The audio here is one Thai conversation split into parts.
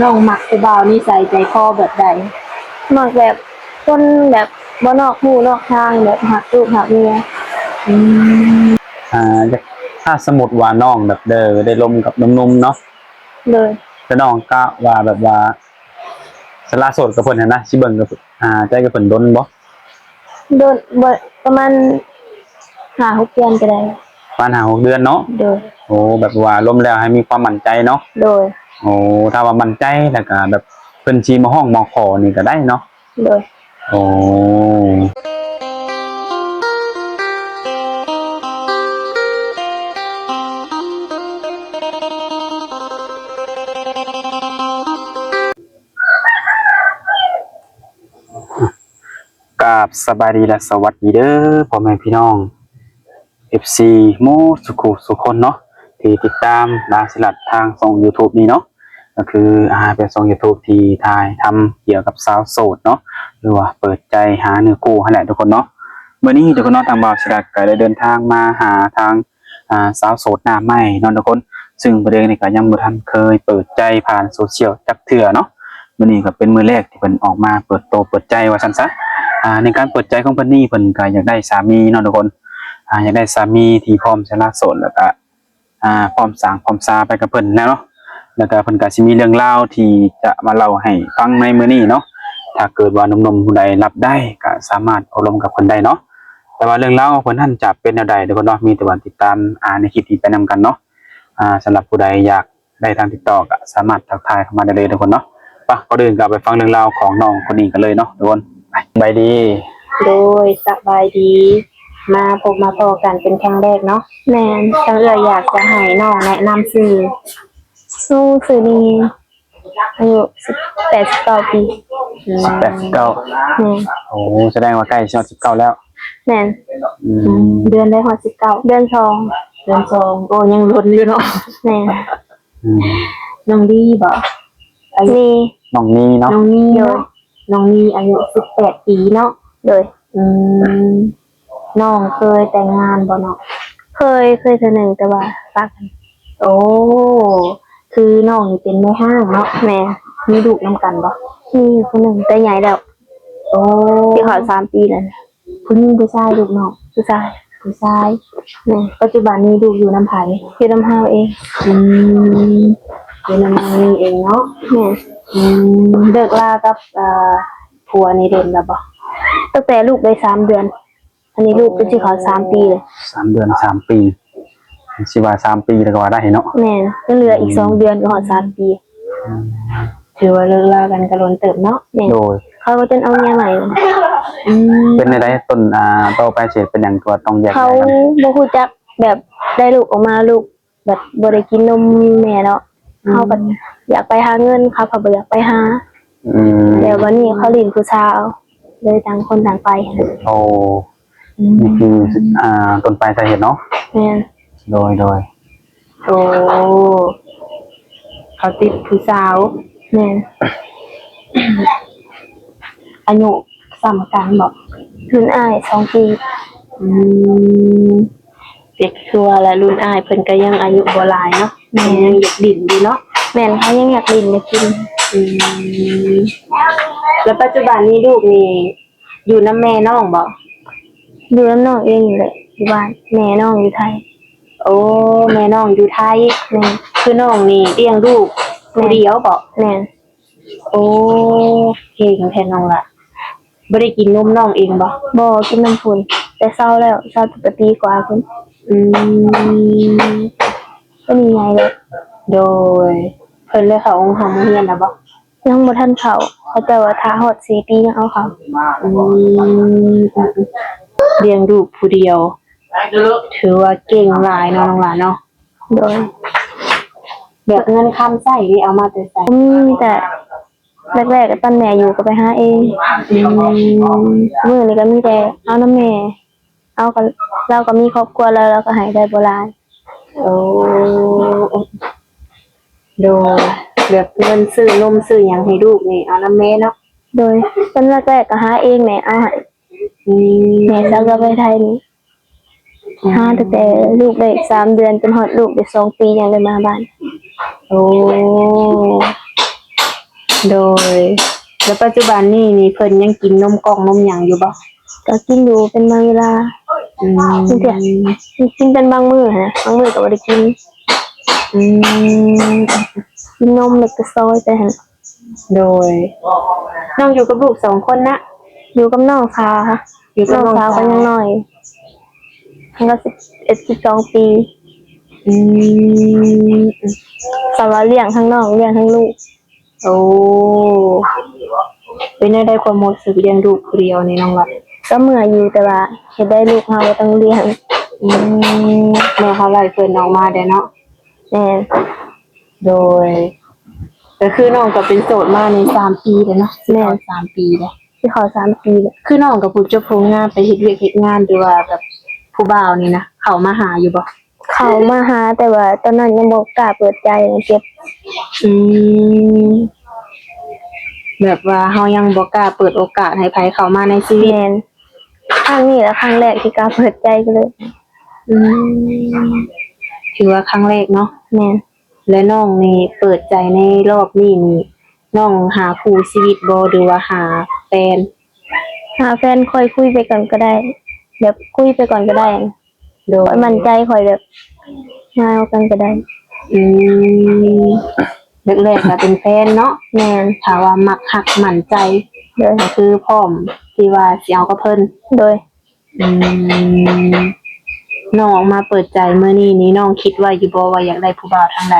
น้องมักผู้บ่าวนิสัยใจคอแบบใดมักแบบคนแบบบ่นอกหูนอกทางแบบหักลูกหักเมียอืมอ่าถ้าสมมุติว่าน้องแบบได้ลมกับหนุ่มๆเนาะเลยแต่น้องก็ว่าแบบว่าสละโสดกับเพิ่นนะสิเบิ่งกับใจกับเพิ่นดนบ่โดนบ่ประมาณ5-6เดือนก็ได้ประมาณ5-6เดือนเนาะโดยโอ้แบบว่าล้มแล้วให้มีความมั่นใจเนาะโดยโอ้ถ้าว่ามั่นใจแล้วก็แบบเพิ่นสิมาห้องมาขอนี่ก็ได้เนาะโดยโอ้กราบสบายดีและสวัสดีเด้อพ่อแม่พี่น้อง FC หมู่สุคนเนาะที่ติดตามดาสิลัดทางช่อง YouTube นี้เนาะก็คือเป็นช่อง YouTube ที่ถ่ายทำเกี่ยวกับสาวโสดเนาะหรือว่าเปิดใจหาเนื้อคู่ให้แหละทุกคนเนาะวันนี้ทุกคนเนาะทางบ่าวสิลัดก็ได้เดินทางมาหาทางสาวโสดหน้าใหม่เนาะทุกคนซึ่งประเด็นนี้ก็ยังบ่ทันเคยเปิดใจผ่านโซเชียลจักเทื่อเนาะวันนี้ก็เป็นมื้อแรกที่เพิ่นออกมาเปิดใจว่าซั่นซะในการเปิดใจของเพิ่นนี่เพิ่นก็อยากได้สามีเนาะทุกคนอยากได้สามีที่พร้อมจะละโสดแล้วก็พร้อมสร้างพร้อมซาไปกับเพิ่นเนาะแล้วก็เพิ่นก็สิมีเรื่องราวที่จะมาเล่าให้ฟังในมื้อนี้เนาะถ้าเกิดว่าหนุ่มๆผู้ใดรับได้ก็สามารถอบรมกับเพิ่นได้เนาะแต่ว่าเรื่องราวเพิ่นนั้นจะเป็นแนวใดทุกคนเนาะมีแต่ว่าติดตามในคลิปที่ไปนำกันเนาะสำหรับผู้ใดอยากได้ทางติดต่อก็สามารถทักทายเข้ามาได้เลยทุกคนเนาะป่ะก็เดินกลับไปฟังเรื่องราวของน้องคนนี้กันเลยเนาะทุกคนไปดี โดยสบายดีมาพบมาพอกันเป็นครั้งแรกเนาะแม่นจังอยากจะให้น้องแนะนำชื่อสู้สื่อดีอายุ18-19ปี18-19แม่นโอ้แสดงว่าใกล้จะ19แล้วแม่นเดือนได้ฮอดเดือน2เดือน2โอ้ยังล้นอยู่เนาะแม่นน้องดีบ่อายุมีน้องนี้เนาะน้องนีเนาะน้องนีอายุ18ปีเนาะโดยน้องเคยแต่งงานบ่เนาะเคยเทื่อหนึงแต่ว่าฝากกันโอ้คือน้องนี่เป็นแม่ห้างเนาะแม่มีลูกนำกันบ่มีคนหนึงแต่ใหญ่แล้วโอ้ที่เขา3ปีแล้วผู้หญิงผู้ชายลูกน้องผู้ชายแม่ปัจจุบันนี้ลูกอยู่นำไผอยู่นำเฮาเองอยู่นำนี่เองเนาะแม่เลิกลากับผัวนี่เด่นแล้วบ่ตั้งแต่ลูกได้3เดือนอันนี้ลูกเป็นสิเขา3ปีเลย3 เดือน3 ปีสิว่า3 ปีแล้วก็ว่าได้เนาะแม่นยังเหลืออีก2 เดือนก็ฮอด3 ปีถือว่าเลิกลากันก็ล้นเติบเนาะโดยเขาก็จนเอาเมียใหม่เป็นได้ต้นต่อไปสิเป็นหยังตัวต้องแยกเขาบ่ฮู้จักแบบได้ลูกออกมาลูกแบบบ่ได้กินนมแม่เนาะเฮาก็อยากไปหาเงินเขาก็บ่อยากไปหาแล้ววันนี้เขาลิ้นผู้สาวเลยต่างคนต่างไปโอ้นี่คือต้นปลายสาเหตุเนาะแม่นโดยโอ้เขาติดผู้สาวแม่นอายุซ้ำกันบ่รุ่นอ้าย2 ปีเด็กคือว่าและรุ่นอ้ายเพิ่นก็ยังอายุบ่หลายเนาะแม่ยังอยากดิ้นอยู่เนาะแม่นเขายังอยากลิ้นอยากกินแล้วปัจจุบันนี้ลูกนี่อยู่นำแม่น้องบ่อยู่นำน้องเองนี่แหละอยู่บ้านแม่น้องอยู่ไทยโอ้แม่น้องอยู่ไทยแม่คือน้องนี่เลี้ยงลูกผู้เดียวบ่แม่โอ้เก่งแท้น้องล่ะบ่ได้กินนมน้องเองบ่กินนมพุ่นแต่เศร้าแล้วเศร้าตั้งแต่ปีกว่าพุ่นก็มีไงเลยโดยเพิ่นเลยเข้าโรงเรียนแล้วบ่ยังบ่ทันเข้าเขาแต่ว่าถ้าฮอด4 ปียังเอาเขาเลี้ยงลูกผู้เดียวถือว่าเก่งหลายเนาะน้องหลานเนาะโดยแบบเงินคำใช้นี่เอามาแต่ไสมีแต่แรกๆก็ตอนแม่อยู่ก็ไปหาเองมื้อนี้ก็มีแต่เอานำแม่เอาก็เราก็มีครอบครัวแล้วเราก็ให้ได้บ่หลายโอ้โดยแบบเงินซื้อนมซื้อหยังให้ลูกนี่เอานำแม่เนาะโดยตอนแรกๆก็หาเองแม่เอาให้แม่ซักก็ไปไทยนี่หาตั้งแต่ลูกได้3 เดือนจนฮอดลูกได้2 ปียังได้มาบ้านโอ้ โดยแล้วปัจจุบันนี่เพิ่นยังกินนมกล่องนมหยังอยู่บ่ก็กินอยู่เป็นบางเวลาอืม กินเป็นบางมื้อฮะบางมื้อก็บ่ได้กินอืม กินนมเล็กกระซอยแต่หั่น โดยน้องอยู่กับลูก2คนนะ อยู่กับน้องสาวค่ะ อยู่กับ น้องสาวก็ยังน้อยทั้งก็11 12ปีอืม สำหรับเลี้ยงทั้งน้องเลี้ยงทั้งลูก โอ้เป็นได้ความรู้สึกเลี้ยงลูกคนเดียวนี่น้องล่ะ ก็เมื่อยอยู่แต่ว่าเฮ็ดได้ลูกเฮาก็ต้องเลี้ยงอืมแม่เขาไล่เพิ่นออกมาได้เนาะ แม่น โดยก็คือน้องก็เป็นโสดมาใน3ปีแล้วเนาะสิเข้า3ปีแล้ว ที่เขา3ปีแล้ว คือน้องกับผู้เจ้าของงานไปเฮ็ดเวียกเฮ็ดงานหรือว่าแบบผู้บ่าวนี่นะเขามาหาอยู่บ่ เขามาหาแต่ว่าตอนนั้นยังบ่กล้าเปิดใจเก็บ อืมแบบว่าเฮายังบ่กล้าเปิดโอกาสให้ไผเข้ามาในชีวิต แม่นครั้งนี้แหละครั้งแรกที่กล้าเปิดใจกันเลย อืมถือว่าครั้งแรกเนาะ แม่น และน้องนี่เปิดใจในรอบนี้นี่น้องหาคู่ชีวิตบ่หรือว่าหาแฟน หาแฟนค่อยคุยไปก่อนก็ได้แบบคุยไปก่อนก็ได้ โดย ค่อยมั่นใจค่อยแบบมาเอากันก็ได้ อืมแรกๆก็เป็นแฟนเนาะ แม่น ถ้าว่ามักฮักมั่นใจ โดย ก็คือพร้อมที่ว่าสิเอากับเพิ่น โดย อืมน้องมาเปิดใจเมื่อนี้น้องคิดว่าอยู่บ่ว่าอยากได้ผู้บ่าวทางใด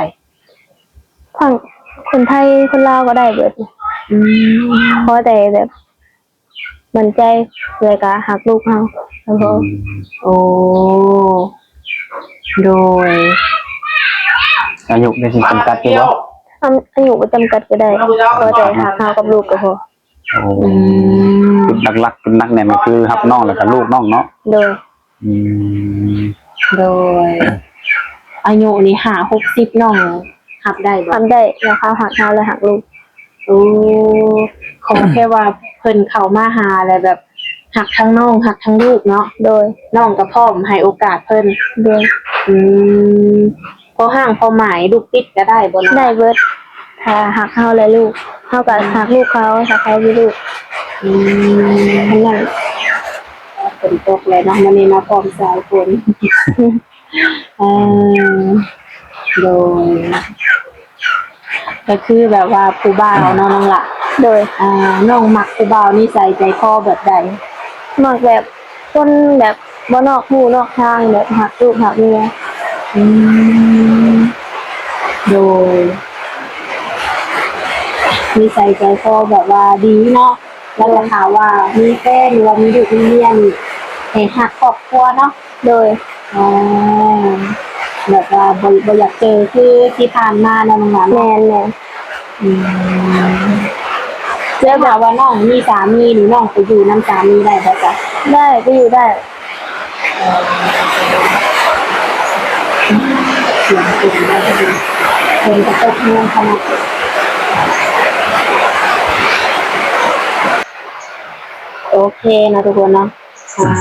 ฝั่งคนไทยคนลาวก็ได้เบิด อืม เพราะแต่แบบมั่นใจเลยก็หักลูกเฮาแล้วก็ โอ้โดย อายุได้สิจำกัดอยู่บ่ อายุบ่จำกัดก็ได้เพราะแต่หักเฮากับลูกก็พอ โอ้ อืม จุดหลักๆจุดหนักแน่นก็คือรับน้องแล้วก็ลูกน้องเนาะ โดย อืม โดย อายุนี่50น้องรับได้บ่ ทำได้แล้วเขาหักเฮาและหักลูก โอ้ขอแค่ว่าเพิ่นเข้ามาหาแล้วแบบหักทั้งน้องหักทั้งลูกเนาะ โดย น้องก็พร้อมให้โอกาสเพิ่น โดย อืมพอห่างพอหมายลูกติดก็ได้บ่เนาะ ได้เบิดถ้าหักเฮาและลูกเฮาก็หักลูกเขาถ้าเขามีลูก อืมนั่นฝนตกเลยเนาะมื้อนี้มาพร้อมสายฝนเออโดยก็คือแบบว่าผู้บ่าวเนาะน้องล่ะ โดย น้องมักผู้บ่าวนิสัยใจคอแบบใด มักแบบคนแบบบ่นอกหมู่นอกทางแบบหักลูกหักเมีย อืมโดยนิสัยใจคอแบบว่าดีเนาะแล้วก็ถามว่ามีแฟนหรือว่ามีลูกมีเมียนี่ให้ฮักครอบครัวเนาะ โดย อ๋อแบบว่าบ่อยากเจอคือที่ผ่านมาเนาะน้องหลาน แม่นแม่น อืมแล้วแบบว่าน้องมีสามีหรือน้องไปอยู่นำสามีได้บ่จ๊ะ ได้ไปอยู่ได้ เสียงเก่งได้ก็ดีเพิ่นก็ตกเงินขนาดโอเคนะทุกคนเนาะ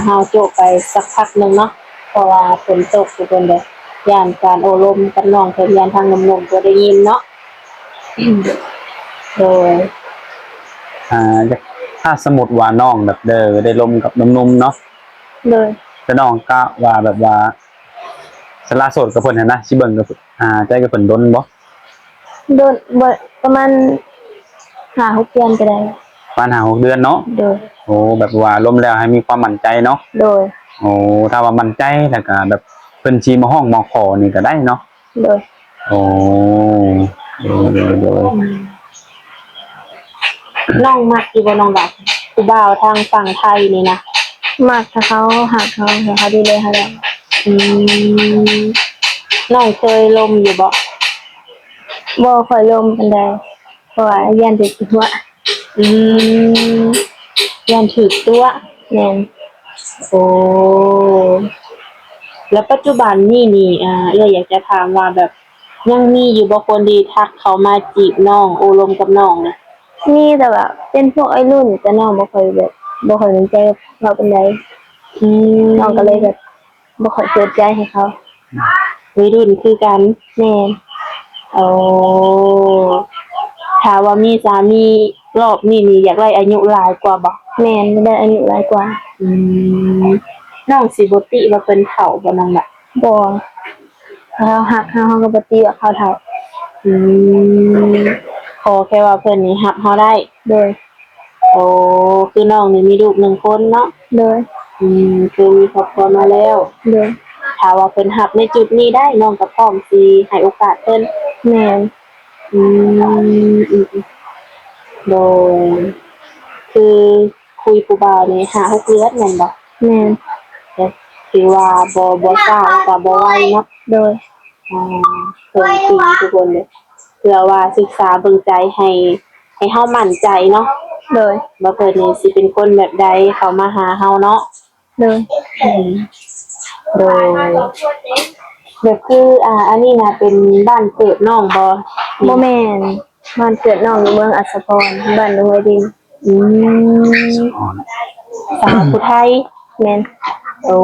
เฮาโจบไปสักพักหนึงเนาะเพราะว่าฝนตกทุกคนเลยย่านการโอลมกับน้องเพิ่นย่านทางหนุ่มๆบ่ได้ยินเนาะ โดย ถ้าสมมุติว่าน้องแบบได้ลมกับหนุ่มๆเนาะ โดย แต่น้องก็ว่าแบบว่าสละโสดกับเพิ่นน่ะนะสิเบิ่งกับใจกับเพิ่นดนบ่ โดนบ่ประมาณ5-6 เดือนก็ได้ ประมาณ5-6 เดือนเนาะ โดย โอ้แบบว่าลมแล้วให้มีความมั่นใจเนาะ โดย โอ้ถ้าว่ามั่นใจแล้วก็แบบเพิ่นสิมาห้องมาขอนี่ก็ได้เนาะ โดย โอ้โดย น้องมักอยู่บ่น้องดอกผู้บ่าวทางฝั่งไทยนี่นะ มักถ้าเขาหักเขาให้เขาดูแลเขาได้ อืมน้องเคยลมอยู่บ่ บ่ค่อยลมปานใดเพราะว่าย่านติดหัว อืมยันถึกตัว แม่น โอ้แล้วปัจจุบันนี่อยากจะถามว่าแบบยังมีอยู่บ่คนที่ทักเขามาจีบน้องโอลมกับน้องนะ มีแต่ว่าเป็นพวกไอ้รุ่นแต่น้องบ่ค่อยแบบบ่ค่อยสนใจเราปานใด อืม น้องก็เลยแบบบ่ค่อยเปิดใจให้เขา วัยรุ่นคือกัน แม่น โอ้ ถ้าว่ามีสามีรอบนี้นี่อยากได้อายุหลายกว่าบ่ แม่นได้อายุหลายกว่า อืมน้องสิบ่ติว่าเพิ่นเฒ่าบ่น้องล่ะ บ่เขาหักเขาก็บ่ตีว่าเขาเฒ่า อืมขอแค่ว่าเพิ่นนี่รับเราได้ โดย โอ้คือน้องนี่มีลูก1คนเนาะ โดย คือมีครอบครัวมาแล้ว โดย ถ้าว่าเพิ่นรับในจุดนี้ได้น้องก็พร้อมสิให้โอกาสเพิ่น แม่น อืมโดยคือคุยผู้บ่าวนี่5-6เดือนแม่นบ่ แม่น แต่คือว่าบ่ช้าก็บ่ไวเนาะ โดย อ่าเพิ่นจริงทุกคนเลยเพื่อว่าศึกษาเบิ่งใจให้เฮามั่นใจเนาะ โดย ว่าเพิ่นนี่สิเป็นคนแบบใดเข้ามาหาเฮาเนาะ โดย อืมโดยแบบคืออันนี้น่ะเป็นบ้านเกิดน้องบ่ บ่แม่นบ้านเกิดน้องอยู่เมืองอัศพรบ้านดงไวดิน อืมสาวผู้ไทย แม่น โอ้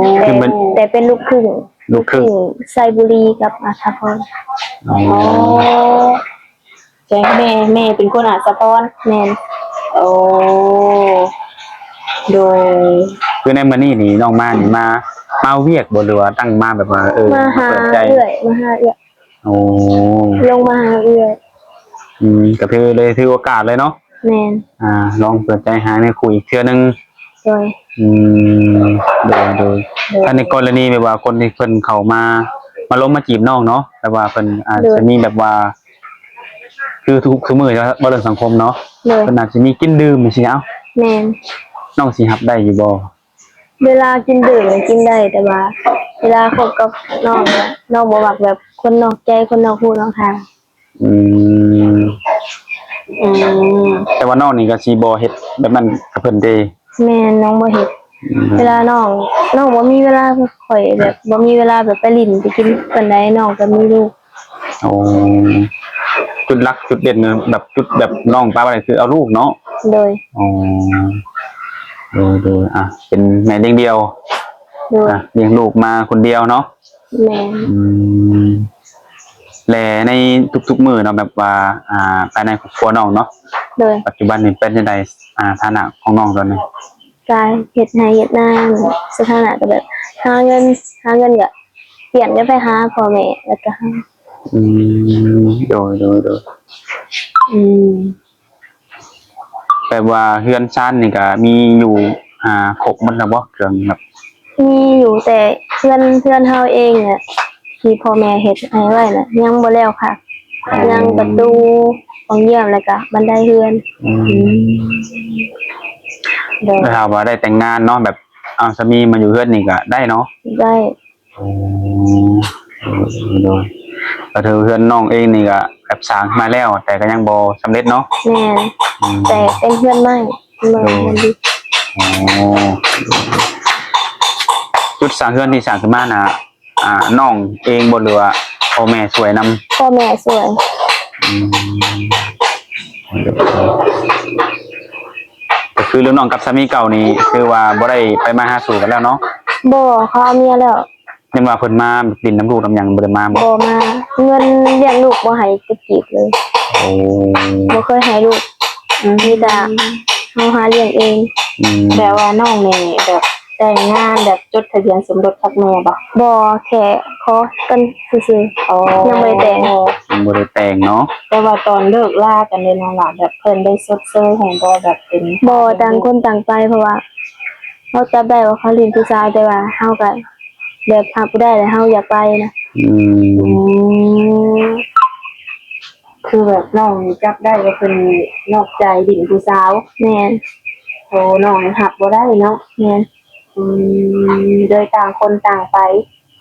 แต่เป็นลูกครึ่ง ลูกครึ่ง ไซบุรีกับอัศพร อ๋อ โอ้แจ้งแม่เป็นคนอาสะพร แม่น โอ้โดย คือในมื้อนี้นี่น้องมานี่มาเวียกบ่หรือว่าตั้งมาแบบว่ามาหา เปิดใจ เอื้อยมาหาเอื้อย โอ้ ลงมาหาเอื้อย ก็คือเลยถือโอกาสเลยเนาะ แม่น ลองเปิดใจหาเนี่ยคุยอีกเทื่อนึง โดย อืมโดยถ้าในกรณีแบบว่าคนที่เพิ่นเข้ามาลงมาจีบน้องเนาะแบบว่าเพิ่นอาจจะมีแบบว่า คือทุกมื้อเนาะบ่เรื่องสังคมเนาะ โดย เพิ่นอาจจะมีกินดื่มจังซี่เอ้า แม่น น้องสิรับได้อยู่บ่ เวลากินดื่มกินได้แต่ว่า เวลาคบกับน้องเนี่ยน้องบ่มักแบบคนนอกใจคนนอกหูนอกทาง อืม อืม แต่ว่าน้องนี่ก็สิบ่เฮ็ดแบบนั้นกับเพิ่นเด้ แม่น้องบ่เฮ็ดเวลาน้องบ่มีเวลาข่อยแบบบ่มีเวลาแบบไปลิ้นไปกินปานใดน้องก็มีลูก โอ้จุดหลักจุดเด่นเนี่ยแบบจุดแบบน้องป้าอะไรคือเอาลูกเนาะ โดย อ๋อดูเป็นแม่เลี้ยงเดียว โดย เลี้ยงลูกมาคนเดียวเนาะ แม่ แลในทุกๆมื้อเนาะแบบว่าภายในครอบครัวน้องเนาะ โดย ปัจจุบันนี่เป็นจังไดฐานะของน้องตอนนี้ การเฮ็ดให้เฮ็ดนาสถานะก็แบบหาเงินก็เปลี่ยนกันไปหาพ่อแม่แล้วก็หา โดย อืม แปลว่าเฮือนชั้นนี่ก็มีอยู่ครบหมดแล้วบ่เครื่องแบบ มีอยู่แต่เพื่อนเฮาเองน่ะที่พ่อแม่เฮ็ดให้ไว้น่ะยังบ่แล้วค่ะยังประตูของเยี่ยมแล้วก็บันไดเฮือน โดย ถ้าว่าได้แต่งงานเนาะแบบสามีมาอยู่เฮือนนี่ก็ได้เนาะ ได้ โดยก็ถือเพื่อนน้องเองนี่ก็แบบสร้างมาแล้ว แต่ก็ยังบ่สำเร็จเนาะ แม่นแต่เป็นเพื่อนใหม่มันดี อ๋อจุดสร้างเพื่อนที่สร้างขึ้นมาน่ะน้องเองบ่หรือว่าพ่อแม่ช่วยนำ พ่อแม่สวย ก็คือเรื่องน้องกับสามีเก่านี่คือว่าบ่ได้ไปมาหาสู่กันแล้วเนาะ บ่เขาเอาเมียแล้ว ยังว่าเพิ่นมาดินน้ำลูกน้ำหยังบ่ได้มาบ่ บ่มาเงินเลี้ยงลูกบ่ให้จะกีบเลย โอ้ บ่เคยให้ลูกมีแต่เฮาหาเลี้ยงเอง แต่ว่าน้องนี่แบบแต่งงานแบบจดทะเบียนสมรสกับแม่บ่ บ่แค่ขอกันซื่อ อ๋อ ๆยังบ่ได้แต่ง ยังบ่ได้แต่งเนาะ แต่ว่าตอนเลิกลากันเลยน้องหล่ะแบบเพิ่นได้ชดเชยให้บ่แบบเป็น บ่ต่างคนต่างไปเพราะว่าเฮาจับได้ว่าเขาเลี้ยงผู้ชายแต่ว่าเฮาก็แบบหาบ่ได้แล้วเฮาอยากไปนะ มคือแบบน้องจับได้ว่าเพิ่นนอกใจดิ่งผู้สาว แม่น โอ้น้องหักบ่ได้เนาะ แม่น โดยต่างคนต่างไป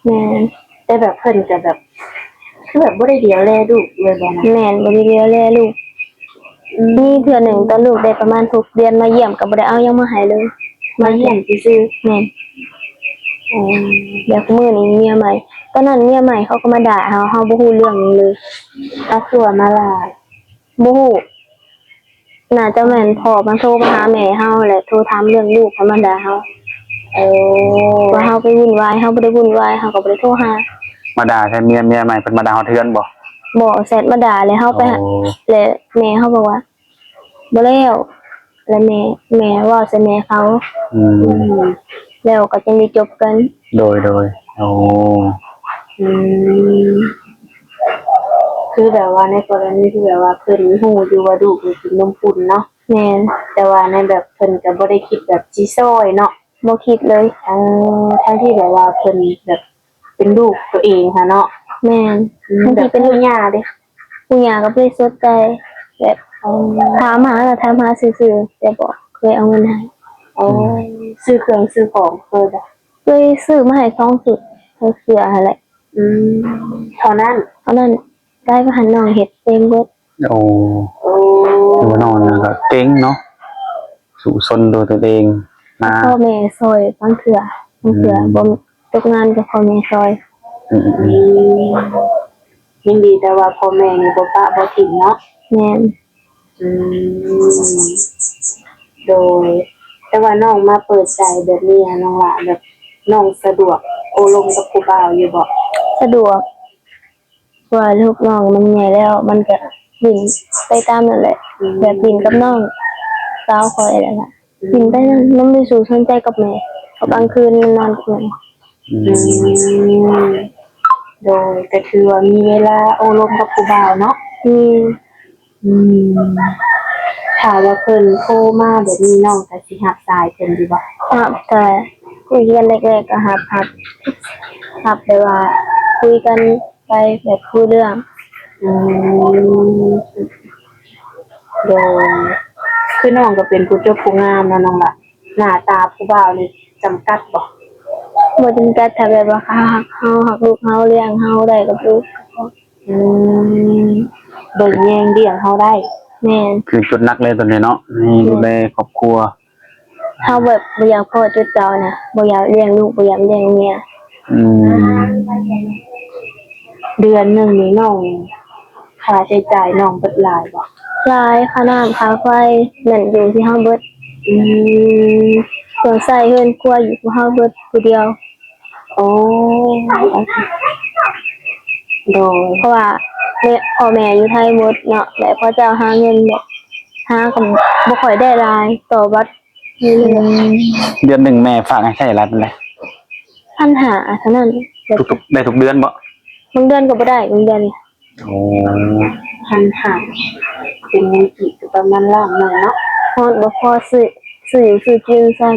แม่น แต่แบบเพิ่นก็แบบคือแบบบ่ได้เดียวแลลูกเลยบ่นะ แม่นบ่ได้เลี้ยงแลลูกมีเทื่อหนึ่งตอนลูกได้ประมาณ6 เดือนมาเยี่ยมก็บ่ได้เอาหยังมาให้เลย มาเยี่ยมซื่อ แม่น ๆเดี๋ยวมื้อนี้เมียใหม่ตอนนั้นเมียใหม่เขาก็มาด่าเฮาบ่ฮู้เรื่องนี้เลย เอาตัวมาลา บ่ฮู้น่าจะแม่นพ่อมันโทรมาหาแม่เฮาแหละโทรถามเรื่องลูกเขามาด่าเฮา โอ้ ว่าเฮาไปวุ่นวายเฮาบ่ได้วุ่นวายเฮาก็บ่ได้โทรหา มาด่าใช่เมียใหม่เพิ่นมาด่าเฮาเทือนบ่ บอกแซดมาด่าเลยเฮาไปหาแล้วแม่เขาบอกว่าบ่แล้วแล้วแม่ว่าใส่แม่เขา อืม แล้วก็จะมีจบกัน โดยโอ้ อืมคือแบบว่าในกรณีที่แบบว่าเพิ่นฮู้อยู่ว่าลูกนี่กินนมปุ่นเนาะ แม่น แต่ว่าในแบบเพิ่นก็บ่ได้คิดแบบสิซอยเนาะ บ่คิดเลย ทั้งที่แบบว่าเพิ่นแบบเป็นลูกตัวเองค่ะเนาะ แม่น บา บาง ง ที ที เป็ เป็น น ลูกย่าเด้ ผู้หญิงก็บ่ได้สนใจแบบถามหาก็ถามหาซื่อๆแต่บ่เคยเอาเงินให้ อ๋อซื้อเครื่องซื้อของเพิ่นอะ เคยซื้อมาให้2สุดเสื้อหั่นแหละ อืมเท่านั้น เพราะนั้นได้ก็หันน้องเฮ็ดเองเบิด โอ้ โอ้ ถือว่านอนก็เก่งเนาะสู่ซนโดยตัวเองมา พ่อแม่ซอยบางเทื่อบ่ตกงานก็พ่อแม่ซอย อืม อืมยังดีแต่ว่าพ่อแม่นี่บ่ปะบ่ทิ้งเนาะ แม่น อืมโดย แต่ว่าน้องมาเปิดใจแบบนี้อะน้องหละแบบน้องสะดวกโอลมกับครูบ่าวอยู่บ่ สะดวกกว่าลูกน้องมันใหญ่แล้ว มันก็วิ่งไปตามนั่นแหละแบบวิ่งกับน้องสาวคอยนั่นล่ะวิ่งไปนั่นมันไม่สู่สนใจกับแม่เพราะกลางคืนมันนอนกับแม่ อื อื ม มโดยก็คือว่ามีเวลาโอลมกับครูบ่าวเนาะ มี อืมถ้าว่าเพิ่นโทรมาแบบนี้น้องก็สิรับสายเพิ่นอยู่บ่ ครับแต่คุยกันแรกๆก็หับไปว่าคุยกันไปแบบคุยเรื่อง อืมโดยคือน้องก็เป็นผู้เจ้าผู้งามเนาะน้องล่ะหน้าตาผู้บ่าวนี่จำกัดบ่ บ่จำกัดถ้าแบบว่าเขาหักลูกเขาเลี้ยงเขาได้กับลูก อืมเบิ่งแยงเลี้ยงเฮาได้ แม่น คือจุดหนักเลยตัวนี้เนาะนี่ดูแลครอบครัว เขาแบบบ่อยากพ่อจุดเก่านะบ่อยากเลี้ยงลูกบ่อยากเลี้ยงเมีย อืม เดือนหนึงนี่น้องค่าใช้จ่ายน้องเบิดหลายบ่ รายค่าน้ำค่าไฟนั่นอยู่ที่เฮาเบิด อืม เครื่องใช้เฮือนครัวอยู่ที่เฮาเบิดผู้เดียว โอ้โดย เพราะว่าพ่อแม่อยู่ไทยหมดเนาะแล้วพ่อเจ้าหาเงินแบบหากันบ่ค่อยได้รายต่อบัดเรื่อย เดือนหนึ่งแม่ฝากให้ใช้อะไรเป็นไร ๆ1,500เท่านั้นแบบ ทุกๆได้ทุกเดือนบ่ บางเดือนก็บ่ได้บางเดือนนี่ โอ้ หันหาเป็นเงินกี่ก็ประมาณล้านหนึงเนาะ ฮอดบ่พอซื้อกินซั่น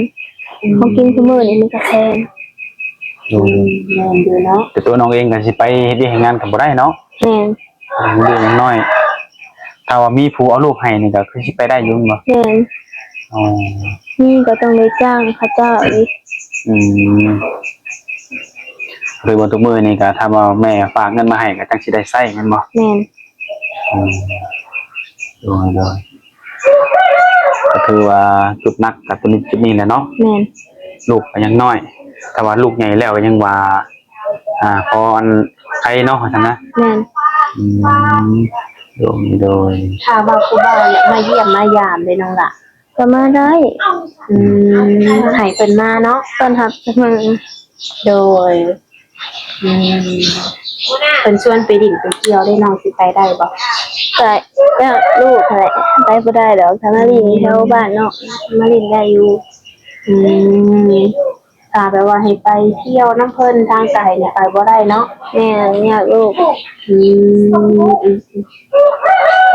ของกินซุมื้อนี้มันก็แพง อืมแม่นอยู่เนาะ แต่ตัวน้องเองก็สิไปเฮ็ดเวียกเฮ็ดงานก็บ่ได้เนาะ แม่น เรื่องน้อยถ้าว่ามีผู้เอาลูกให้นี่ก็คือสิไปได้อยู่บ่ แม่น อ๋อ นี่ก็ต้องได้จ้างเขาเจ้าอีก อืมคือวันทุกมื้อนี่ก็ถ้าว่าแม่ฝากเงินมาให้ก็จังสิได้ใช้แม่นบ่ แม่น อืมโดยก็คือว่าจุดหนักกับตัวนี้จุดนี้แหละเนาะ แม่น ลูกก็ยังน้อยแต่ว่าลูกใหญ่แล้วก็ยังว่าพออันใครเนาะว่าซั่นนะ แม่น อืมโดย ถ้าว่าครูบ่าวอยากมาเยี่ยมมายามเลยน้องล่ะ ก็มาได้ อืมให้เพิ่นมาเนาะ ต้อนรับเสมอ โดยอืมเพิ่นชวนไปดิ่งไปเที่ยวได้น้องสิไปได้บ่ แต่ก็ลูกนั่นแหละไปบ่ได้ดอกถ้ามาลินแถวบ้านเนาะมาลินได้อยู่ อืมถ้าแบบว่าให้ไปเที่ยวน้ำเพิ่นทางไกลเนี่ยไปบ่ได้เนาะ แม่นอยากลูก อืม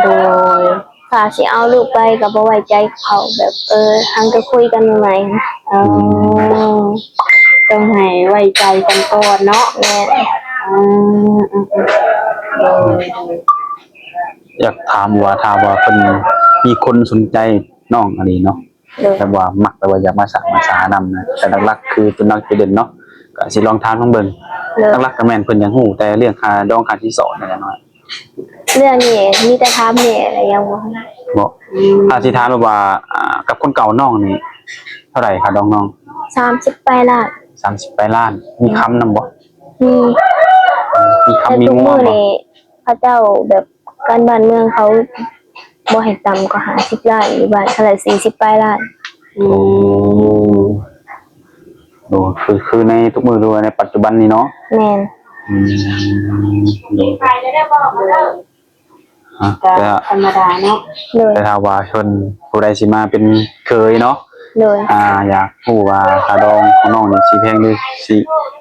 โดย ถ้าสิเอาลูกไปก็บ่ไว้ใจเขาแบบทางจะคุยกันใหม่ อ๋อต้องให้ไว้ใจกันก่อนเนาะ แม่น อ่าโดย อยากถามว่าถ้าว่าเพิ่นมีคนสนใจน้องอันนี้เนาะ โดย แต่ว่ามักแต่ว่าอยากมาสักมาสานำนะแต่หลักๆคือตัวนักเด่นเนาะก็สิลองถามลองเบิ่ง โดย หลักๆก็แม่นเพิ่นยังฮู้แต่เรื่องค่าดองค่าที่สอนนั่นแหละเนาะ เรื่องนี้มีแต่ถามแม่อะไรยังบ่ บ่ถ้าสิถามแบบว่ากับคนเก่าน้องนี่เท่าไหร่ค่าดองน้อง 30ไปล้าน 30ไปล้านมีคำนำบ่ มี มี แต่ คำมี ทุก งัว มื้อ บ่ นี้พระเจ้าแบบการบ้านเมืองเขาบ่ให้ต่ำกว่า50ล้านอยู่บ้านเท่าไหร่40ปลายล้าน อืม โอ้คือในทุกมื้อด้วยในปัจจุบันนี้เนาะ แม่น อ อืมโดย ไปได้บอกมาแล้ว อ่ะ ก็ แต่ ธรรมดาเนาะ โดย แต่ถ้าว่าชนผู้ใดสิมาเป็นเคยเนาะ โดย อยากรู้ว่าค่าดองของน้องนี่สิแพงหรือสิ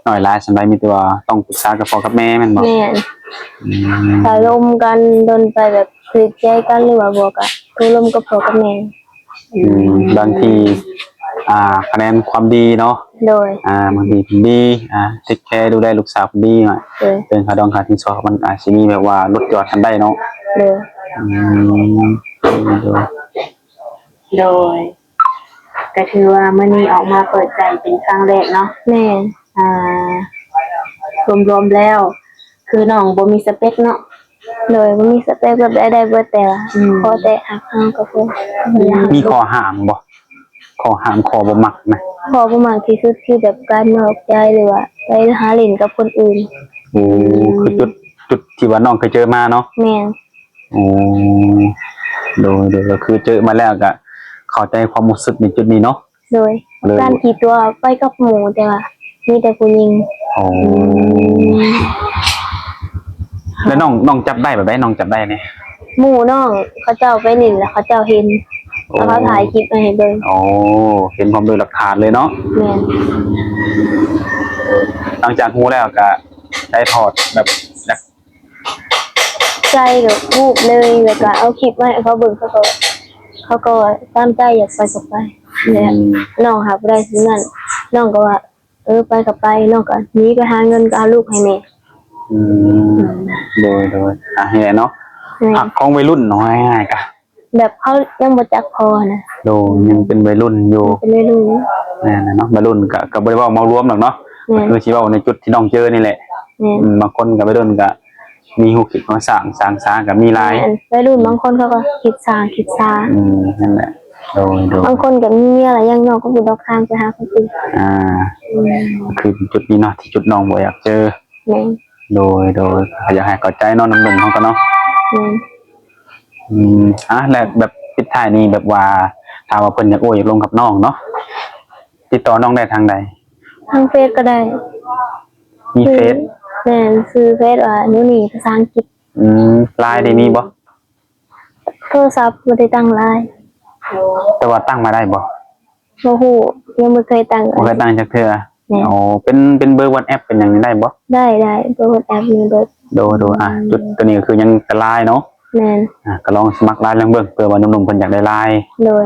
น้อยหลายสำหรับมีแต่ว่าต้องปรึกษากับพ่อกับแม่แม่นบ่ แม่น อืม ถ้าลมกันโดนไปแบบคือใจกันหรือว่าบวกอะคือลมกับพ่อกับแม่ บางทีคะแนนความดีเนาะ โดย บางทีเพิ่นดีเทคแคร์ดูแลลูกสาวเพิ่นดีหน่อย โดย เป็นค่าดองค่าสินสอดมันอาจสิมีแบบว่าลดหย่อนกันได้เนาะ โดย อืมโดย โดยก็ถือว่ามื้อนี้ออกมาเปิดใจเป็นครั้งแรกเนาะ แม่น อ่ารวมๆแล้ว คือน้องบ่มีสเปคเนาะ โดยบ่มีสเปคแบบได้เบิดแต่ว่า อืม ขอแต่หักเฮาก็พอ มีข้อห้ามบ่ข้อห้ามข้อบ่มักนะ ขอบ่มากที่สุดคือแบบการนอกใจหรือว่าไปหาเล่นกับคนอื่น โอ้คือจุดที่ว่าน้องเคยเจอมาเนาะ แม่น โอ้โดยก็คือเจอมาแล้วก็เข้าใจความรู้สึกในจุดนี้เนาะ โดย เลย การขี่ตัวไปกับหมู่แต่ว่ามีแต่ผู้หญิง โอ้แล้วน้องจับได้แบบไหนน้องจับได้เนี่ย หมู่น้องเขาเจ้าไปเล่นแล้วเขาเจ้าเห็นแล้วเขาถ่ายคลิปมาให้เบิ่ง โอ้เห็นความโดยหลักฐานเลยเนาะ แม่น หลังจากรู้แล้วก็ได้ถอดแบบจาก ใจกับวูบเลยแล้วก็เอาคลิปมาให้เขาเบิ่งเขาก็ตามใจอยากไปก็ไปเนี่ยน้องหาบ่ได้ซื้อนั่นน้องก็ว่าไปก็ไปน้องก็หนีไปหาเงินก็เอาลูกให้แม่ อืมโดยนี่แหละเนาะ แม่ หักของวัยรุ่นเนาะง่ายๆก็ แบบเขายังบ่จักพอนะ โดยยังเป็นวัยรุ่นอยู่ เป็นไม่รู้ นั่นน่ะเนาะวัยรุ่นก็บ่ได้เว้าเมารวมหรอกเนาะ แม่น คือสิเว้าในจุดที่น้องเจอนี่แหละ แม่น บางคนก็วัยรุ่นก็มีหูคิดมาสร้างสาก็มีหลาย แม่นวัยรุ่นบางคนเขาก็คิดสร้างคิดซา นั่นแหละโดย บางคนก็มีอะไรยังน้องก็บ่ดอกทางไปหาคนอื่น คือจุดนี้เนาะที่จุดน้องบ่อยากเจอ แม่น โดยอยากให้เข้าใจเนาะหนุ่มๆเขาก็เนาะ แม่น และแบบปิดท้ายนี้แบบว่าถามว่าเพิ่นอยากอยากลงกับน้องเนาะติดต่อน้องได้ทางใด ทางเฟซก็ได้ มีเฟซ แม่นซื้อเฟซว่าหนูนี่ภาษาอังกฤษ ไลน์ได้มีบ่ โทรศัพท์บ่ได้ตั้งไลน์ แต่ว่าตั้งมาได้บ่ บ่ฮู้ยังบ่เคยตั้ง บ่เคยตั้งจักเทื่ออ๋อเป็นเบอร์ WhatsApp เป็นหยังได้บ่ ได้เบอร์ WhatsApp มีเบอร์ โดจุดตัวนี้ก็คือยังแต่ไลน์เนาะ แม่น ก็ลองสมัครไลน์ลองเบิ่งเผื่อว่าหนุ่มๆเพิ่นอยากได้ไลน์ โดย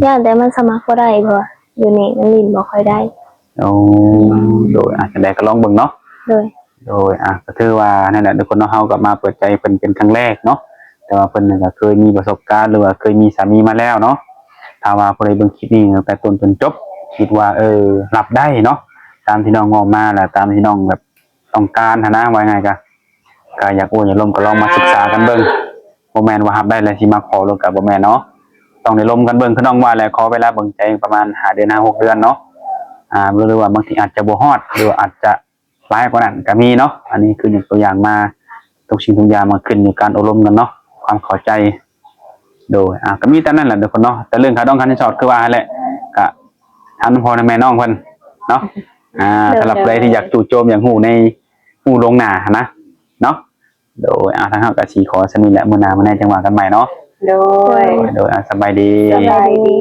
ย่านแต่มันสมัครบ่ได้เพราะว่าอยู่นี่มันลิ้นบ่ค่อยได้ โอ้โดยจังได๋ก็ลองเบิ่งเนาะ โดย ก็ถือว่านั่นแหละทุกคนเนาะเฮาก็มาเปิดใจเพิ่นเป็นครั้งแรกเนาะแต่ว่าเพิ่นก็เคยมีประสบการณ์หรือว่าเคยมีสามีมาแล้วเนาะถ้าว่าผู้ใดเบิ่งคลิปนี้ตั้งแต่ต้นจนจบคิดว่ารับได้เนาะตามที่น้องบอกมาแหละตามที่น้องแบบต้องการหั้นนะว่าไงก็อยากอยากลมก็ลองมาศึกษากันเบิ่งบ่แม่นว่ารับได้แล้วสิมาขอลงกับบ่แม่นเนาะต้องได้ลมกันเบิ่งคือน้องว่าแหละขอเวลาเบิ่งใจประมาณ5เดือน6เดือนเนาะหรือว่าบางทีอาจจะบ่ฮอดหรือว่าอาจจะหลายกว่านั้นก็มีเนาะอันนี้คืออย่างตัวอย่างมาทุกสิ่งทุกอย่างมันขึ้นอยู่การอบรมกันเนาะความเข้าใจโดยก็มีแต่นั้นแหละทุกคนเนาะแต่เรื่องค่าดองค่าสินสอดคือว่าแหละก็ทางพ่อและแม่น้องเพิ่นเนาะสำหรับใครที่อยากจู่โจมอย่างหูในหูลงหน้านะเนาะโดยทางเฮาก็สิขอสนิทแหละมื้อหน้ามื้อในจังหวะกันใหม่เนาะ โดย สบายดี สบายดี